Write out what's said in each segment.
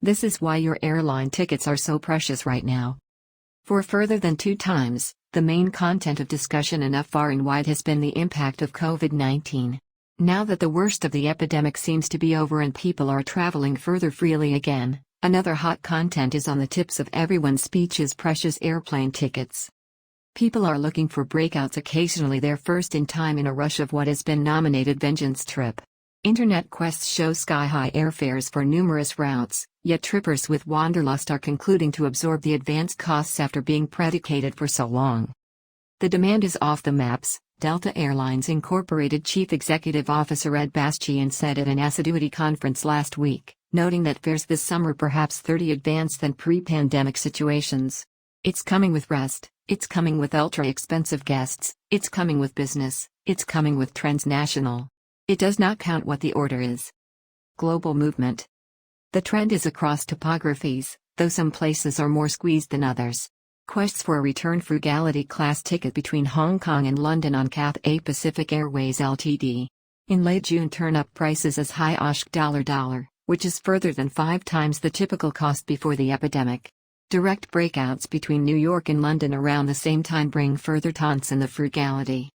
This is why your airline tickets are so precious right now. For further than 2 times, the main content of discussion enough far and wide has been the impact of COVID-19. Now that the worst of the epidemic seems to be over and people are traveling further freely again, another hot content is on the tips of everyone's speeches: precious airplane tickets. People are looking for breakouts, occasionally their first in time in a rush of what has been nominated vengeance trip. Internet quests show sky-high airfares for numerous routes, yet trippers with wanderlust are concluding to absorb the advanced costs after being predicated for so long. The demand is off the maps, Delta Airlines Incorporated Chief Executive Officer Ed Bastian said at an assiduity conference last week, noting that fares this summer perhaps 30% advanced than pre-pandemic situations. It's coming with rest, it's coming with ultra-expensive guests, it's coming with business, it's coming with transnational. It does not count what the order is. Global movement. The trend is across topographies, though some places are more squeezed than others. Quests for a return frugality class ticket between Hong Kong and London on Cathay Pacific Airways Ltd. In late June turn up prices as high as $, which is further than 5 times the typical cost before the epidemic. Direct breakouts between New York and London around the same time bring further taunts in the frugality.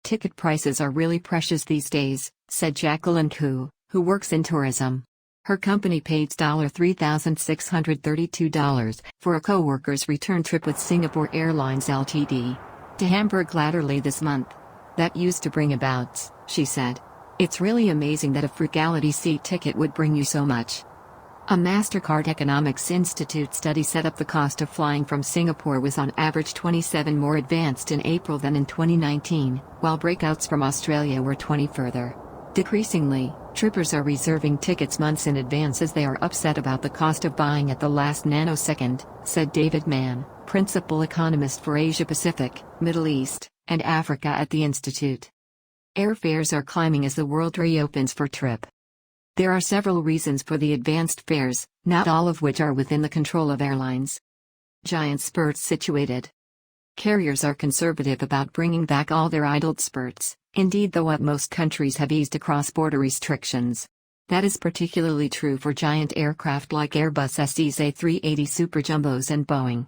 Ticket prices are really precious these days, said Jacqueline Koo, who works in tourism. Her company paid $3,632 for a co-worker's return trip with Singapore Airlines Ltd. to Hamburg latterly this month. That used to bring about, she said. It's really amazing that a frugality seat ticket would bring you so much. A MasterCard Economics Institute study set up the cost of flying from Singapore was on average 27 more advanced in April than in 2019, while breakouts from Australia were 20 further. Decreasingly, trippers are reserving tickets months in advance as they are upset about the cost of buying at the last nanosecond, said David Mann, principal economist for Asia Pacific, Middle East, and Africa at the Institute. Airfares are climbing as the world reopens for trip. There are several reasons for the advanced fares, not all of which are within the control of airlines. Giant spurts situated. Carriers are conservative about bringing back all their idled spurts, indeed though most countries have eased cross-border restrictions. That is particularly true for giant aircraft like Airbus SE's A380 Super Jumbos and Boeing's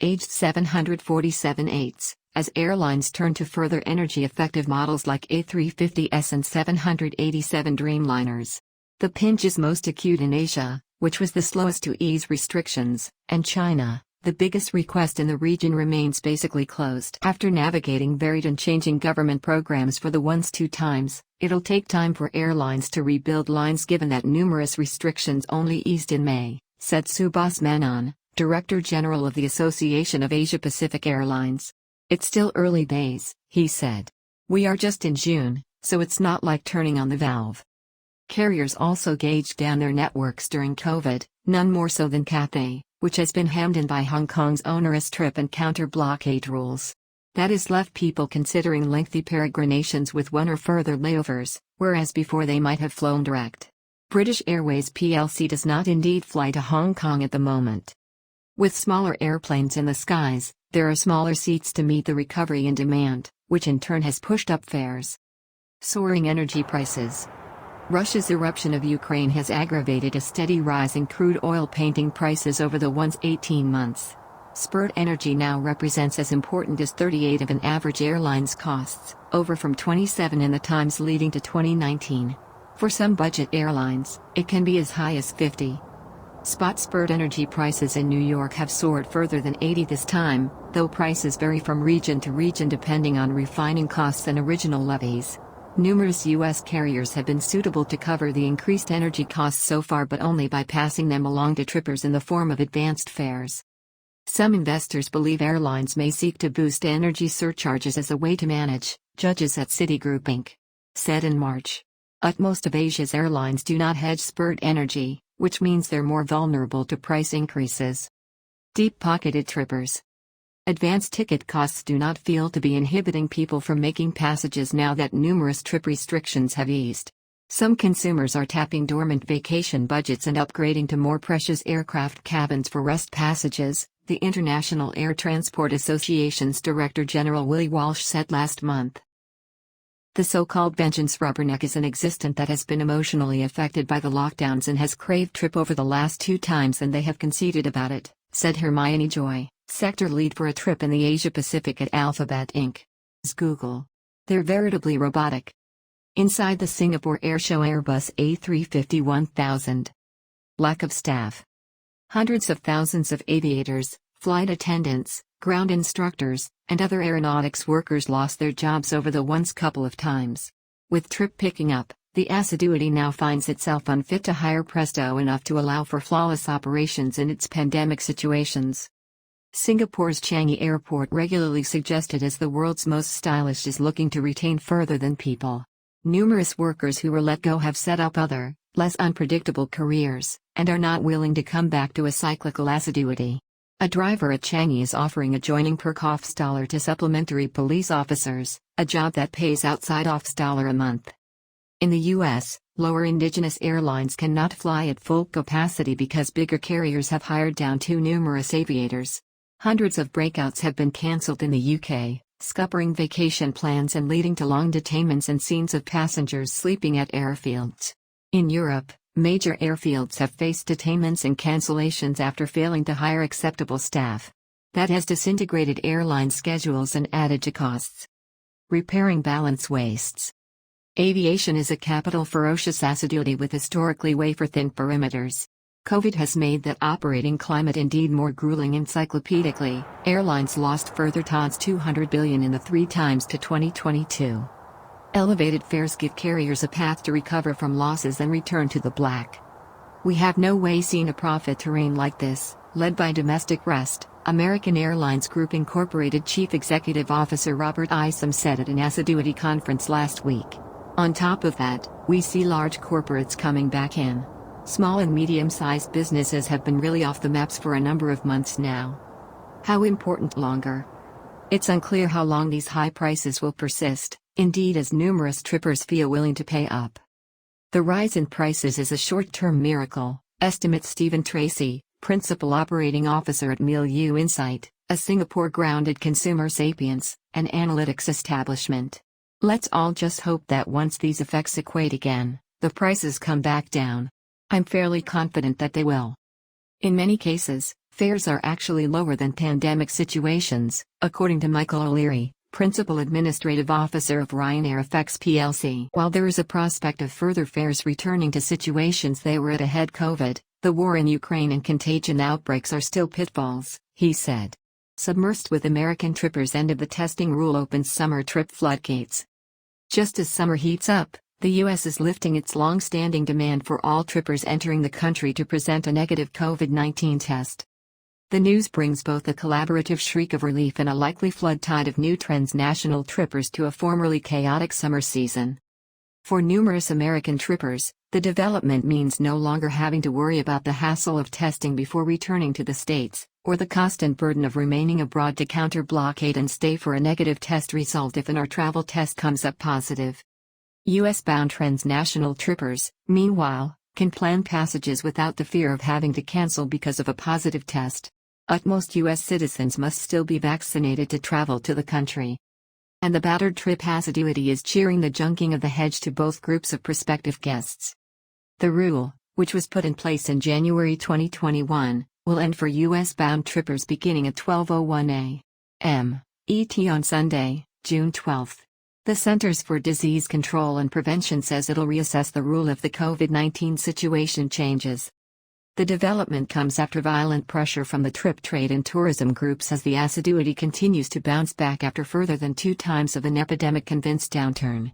aged 747-8s, as airlines turn to further energy-effective models like A350s and 787 Dreamliners. The pinch is most acute in Asia, which was the slowest to ease restrictions, and China, the biggest request in the region, remains basically closed. After navigating varied and changing government programs for the once 2 times, it'll take time for airlines to rebuild lines given that numerous restrictions only eased in May, said Subhas Menon, Director General of the Association of Asia Pacific Airlines. It's still early days, he said. We are just in June, so it's not like turning on the valve. Carriers also gauged down their networks during COVID, none more so than Cathay, which has been hemmed in by Hong Kong's onerous trip and counter-blockade rules. That has left people considering lengthy peregrinations with 1 or further layovers, whereas before they might have flown direct. British Airways plc does not indeed fly to Hong Kong at the moment. With smaller airplanes in the skies, there are smaller seats to meet the recovery in demand, which in turn has pushed up fares. Soaring energy prices. Russia's eruption of Ukraine has aggravated a steady rise in crude oil painting prices over the once 18 months. Spurt energy now represents as important as 38% of an average airline's costs, over from 27% in the times leading to 2019. For some budget airlines, it can be as high as 50%. Spot spurt energy prices in New York have soared further than 80% this time, though prices vary from region to region depending on refining costs and original levies. Numerous U.S. carriers have been suitable to cover the increased energy costs so far, but only by passing them along to trippers in the form of advanced fares. Some investors believe airlines may seek to boost energy surcharges as a way to manage, judges at Citigroup Inc. said in March. Most of Asia's airlines do not hedge spurt energy, which means they're more vulnerable to price increases. Deep-pocketed trippers. Advanced ticket costs do not feel to be inhibiting people from making passages now that numerous trip restrictions have eased. Some consumers are tapping dormant vacation budgets and upgrading to more precious aircraft cabins for rest passages, the International Air Transport Association's Director General Willie Walsh said last month. The so-called vengeance rubberneck is an existent that has been emotionally affected by the lockdowns and has craved trip over the last 2 times, and they have conceded about it, said Hermione Joy, sector lead for a trip in the Asia-Pacific at Alphabet Inc. Google. They're veritably robotic. Inside the Singapore Airshow Airbus A350-1000. Lack of staff. Hundreds of thousands of aviators, flight attendants, ground instructors, and other aeronautics workers lost their jobs over the once couple of times. With trip picking up, the assiduity now finds itself unfit to hire presto enough to allow for flawless operations in its pandemic situations. Singapore's Changi Airport, regularly suggested as the world's most stylish, is looking to retain further than people. Numerous workers who were let go have set up other, less unpredictable careers, and are not willing to come back to a cyclical assiduity. A driver at Changi is offering a joining per $1 to supplementary police officers, a job that pays outside $1 a month. In the U.S., lower indigenous airlines cannot fly at full capacity because bigger carriers have hired down too numerous aviators. Hundreds of breakouts have been cancelled in the UK, scuppering vacation plans and leading to long detainments and scenes of passengers sleeping at airfields. In Europe, major airfields have faced detainments and cancellations after failing to hire acceptable staff. That has disintegrated airline schedules and added to costs. Repairing balance wastes. Aviation is a capital ferocious assiduity with historically wafer-thin perimeters. COVID has made that operating climate indeed more grueling. Encyclopedically, airlines lost further tons $200 billion in the 3 times to 2022. Elevated fares give carriers a path to recover from losses and return to the black. We have no way seen a profit terrain like this, led by domestic rest, American Airlines Group Incorporated Chief Executive Officer Robert Isom said at an assiduity conference last week. On top of that, we see large corporates coming back in. Small and medium-sized businesses have been really off the maps for a number of months now. How important longer? It's unclear how long these high prices will persist, indeed, as numerous trippers feel willing to pay up. The rise in prices is a short-term miracle, estimates Stephen Tracy, Principal Operating Officer at Milieu Insight, a Singapore-grounded consumer sapience, and analytics establishment. Let's all just hope that once these effects equate again, the prices come back down. I'm fairly confident that they will. In many cases, fares are actually lower than pandemic situations, according to Michael O'Leary, Principal Administrative Officer of Ryanair FX plc. While there is a prospect of further fares returning to situations they were at ahead COVID, the war in Ukraine and contagion outbreaks are still pitfalls, he said. Submersed with American trippers, end of the testing rule opens summer trip floodgates. Just as summer heats up, the U.S. is lifting its long-standing demand for all trippers entering the country to present a negative COVID-19 test. The news brings both a collaborative shriek of relief and a likely flood tide of new transnational trippers to a formerly chaotic summer season. For numerous American trippers, the development means no longer having to worry about the hassle of testing before returning to the States, or the cost and burden of remaining abroad to counter blockade and stay for a negative test result if an travel test comes up positive. U.S.-bound transnational trippers, meanwhile, can plan passages without the fear of having to cancel because of a positive test. Most U.S. citizens must still be vaccinated to travel to the country. And the battered trip assiduity is cheering the junking of the hedge to both groups of prospective guests. The rule, which was put in place in January 2021, will end for U.S.-bound trippers beginning at 12:01 a.m. ET on Sunday, June 12. The Centers for Disease Control and Prevention says it'll reassess the rule if the COVID-19 situation changes. The development comes after violent pressure from the trip trade and tourism groups as the assiduity continues to bounce back after further than 2 times of an epidemic-convinced downturn.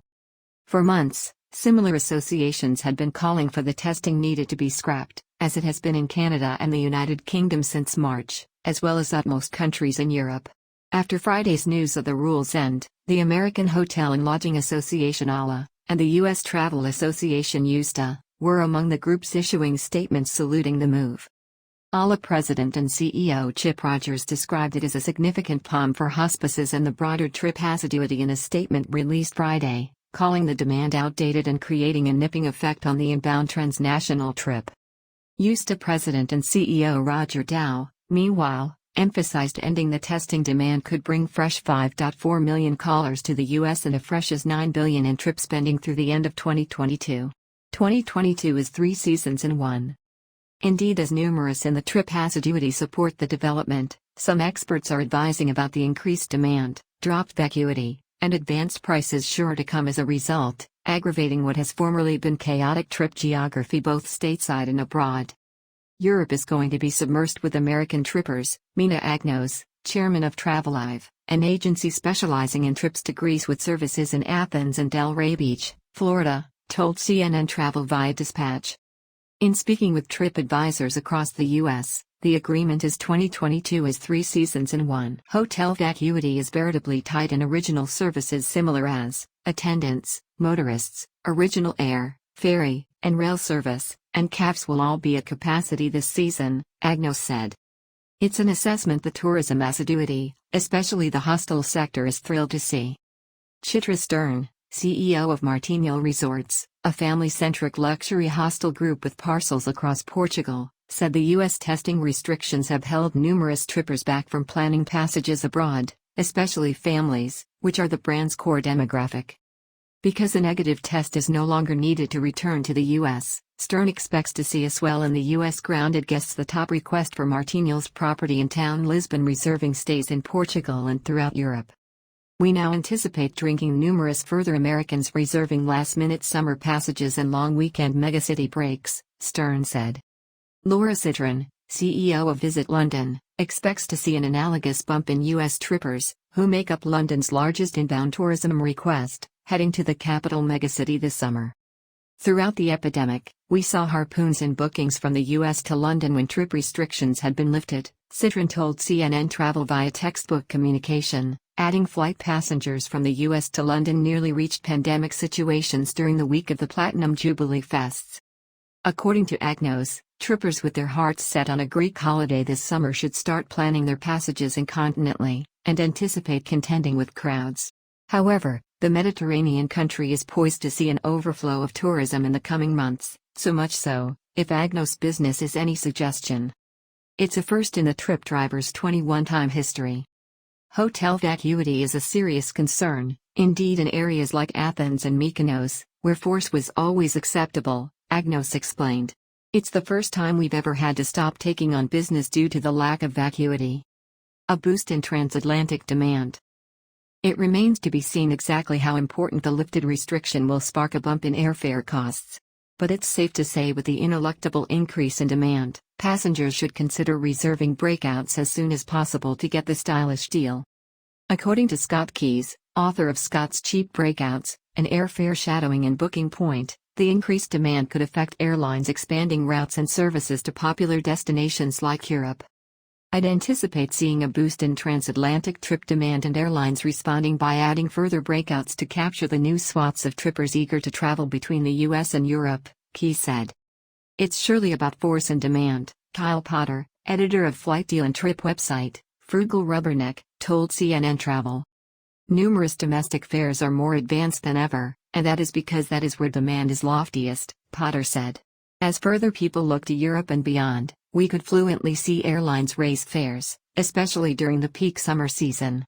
For months, similar associations had been calling for the testing needed to be scrapped, as it has been in Canada and the United Kingdom since March, as well as at most countries in Europe. After Friday's news of the rule's end, the American Hotel and Lodging Association ALA, and the U.S. Travel Association USTA, were among the groups issuing statements saluting the move. ALA President and CEO Chip Rogers described it as a significant palm for hospices and the broader trip assiduity in a statement released Friday, calling the demand outdated and creating a nipping effect on the inbound transnational trip. USTA President and CEO Roger Dow, meanwhile, emphasized ending the testing demand could bring fresh 5.4 million callers to the U.S. and a fresh as $9 billion in trip spending through the end of 2022. 2022 is 3 seasons in one. Indeed, as numerous in the trip assiduity support the development, some experts are advising about the increased demand, dropped vacuity, and advanced prices sure to come as a result, aggravating what has formerly been chaotic trip geography both stateside and abroad. Europe is going to be submersed with American trippers, Mina Agnos, chairman of Travelive, an agency specializing in trips to Greece with services in Athens and Delray Beach, Florida, told CNN Travel via dispatch. In speaking with trip advisors across the U.S., the agreement is 2022 is 3 seasons in one. Hotel vacuity is veritably tight and original services similar as attendants, motorists, original air, ferry, and rail service, and cabs will all be at capacity this season, Agnos said. It's an assessment the tourism assiduity, especially the hostel sector, is thrilled to see. Chitra Stern, CEO of Martinho Resorts, a family-centric luxury hostel group with parcels across Portugal, said the U.S. testing restrictions have held numerous trippers back from planning passages abroad, especially families, which are the brand's core demographic. Because a negative test is no longer needed to return to the U.S., Stern expects to see a swell in the U.S. grounded guests, the top request for Martinho's property in town Lisbon, reserving stays in Portugal and throughout Europe. We now anticipate drinking numerous further Americans reserving last-minute summer passages and long weekend megacity breaks, Stern said. Laura Citron, CEO of Visit London, expects to see an analogous bump in U.S. trippers, who make up London's largest inbound tourism request, heading to the capital megacity this summer. Throughout the epidemic, we saw harpoons in bookings from the U.S. to London when trip restrictions had been lifted, Citron told CNN Travel via textbook communication, adding flight passengers from the U.S. to London nearly reached pandemic situations during the week of the Platinum Jubilee Fests. According to Agnos, trippers with their hearts set on a Greek holiday this summer should start planning their passages incontinently, and anticipate contending with crowds. However, the Mediterranean country is poised to see an overflow of tourism in the coming months, so much so, if Agnos' business is any suggestion. It's a first in the trip driver's 21-time history. Hotel vacuity is a serious concern, indeed in areas like Athens and Mykonos, where force was always acceptable, Agnos explained. It's the first time we've ever had to stop taking on business due to the lack of vacuity. A boost in transatlantic demand. It remains to be seen exactly how important the lifted restriction will spark a bump in airfare costs. But it's safe to say with the ineluctable increase in demand, passengers should consider reserving breakouts as soon as possible to get the stylish deal. According to Scott Keyes, author of Scott's Cheap Breakouts, an airfare shadowing and booking point, the increased demand could affect airlines expanding routes and services to popular destinations like Europe. I'd anticipate seeing a boost in transatlantic trip demand and airlines responding by adding further breakouts to capture the new swaths of trippers eager to travel between the US and Europe, Key said. It's surely about force and demand, Kyle Potter, editor of flight deal and trip website, Frugal Rubberneck, told CNN Travel. Numerous domestic fares are more advanced than ever, and that is because that is where demand is loftiest, Potter said. As further people look to Europe and beyond, we could fluently see airlines raise fares, especially during the peak summer season.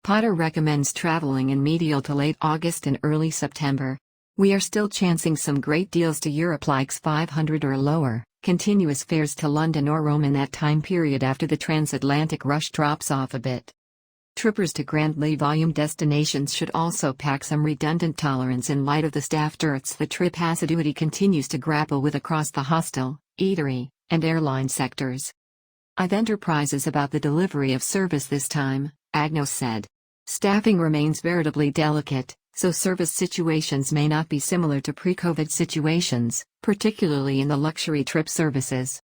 Potter recommends traveling in medial to late August and early September. We are still chancing some great deals to Europe like 500 or lower, continuous fares to London or Rome in that time period after the transatlantic rush drops off a bit. Trippers to grandly volume destinations should also pack some redundant tolerance in light of the staff dearths the trip assiduity continues to grapple with across the hostel, eatery, and airline sectors. I've enterprises about the delivery of service this time, Agnos said. Staffing remains veritably delicate, so service situations may not be similar to pre-COVID situations, particularly in the luxury trip services.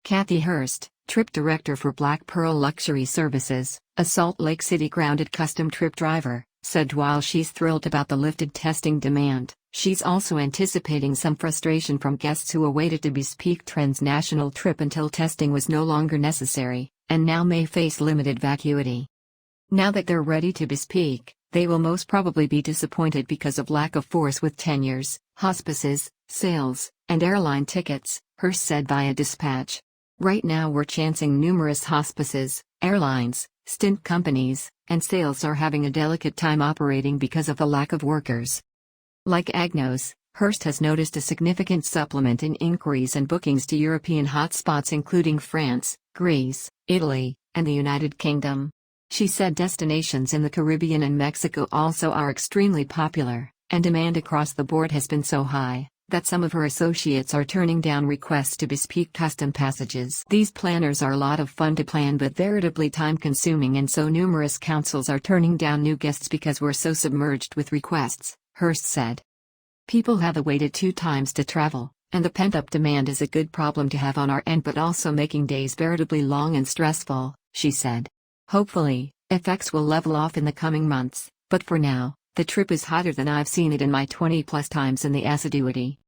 Kathy Hurst, trip director for Black Pearl Luxury Services, a Salt Lake City grounded custom trip driver, said while she's thrilled about the lifted testing demand, she's also anticipating some frustration from guests who awaited to bespeak transnational trip until testing was no longer necessary, and now may face limited vacuity. Now that they're ready to bespeak, they will most probably be disappointed because of lack of force with tenures, hospices, sales, and airline tickets, Hurst said via dispatch. Right now we're chancing numerous hospices, Airlines, stint companies, and sales are having a delicate time operating because of the lack of workers. Like Agnos, Hearst has noticed a significant supplement in inquiries and bookings to European hotspots including France, Greece, Italy, and the United Kingdom. She said destinations in the Caribbean and Mexico also are extremely popular, and demand across the board has been so high that some of her associates are turning down requests to bespeak custom passages. These planners are a lot of fun to plan but veritably time-consuming, and so numerous councils are turning down new guests because we're so submerged with requests, Hearst said. People have waited 2 times to travel, and the pent-up demand is a good problem to have on our end, but also making days veritably long and stressful, she said. Hopefully, effects will level off in the coming months, but for now, the trip is hotter than I've seen it in my 20-plus times in the assiduity.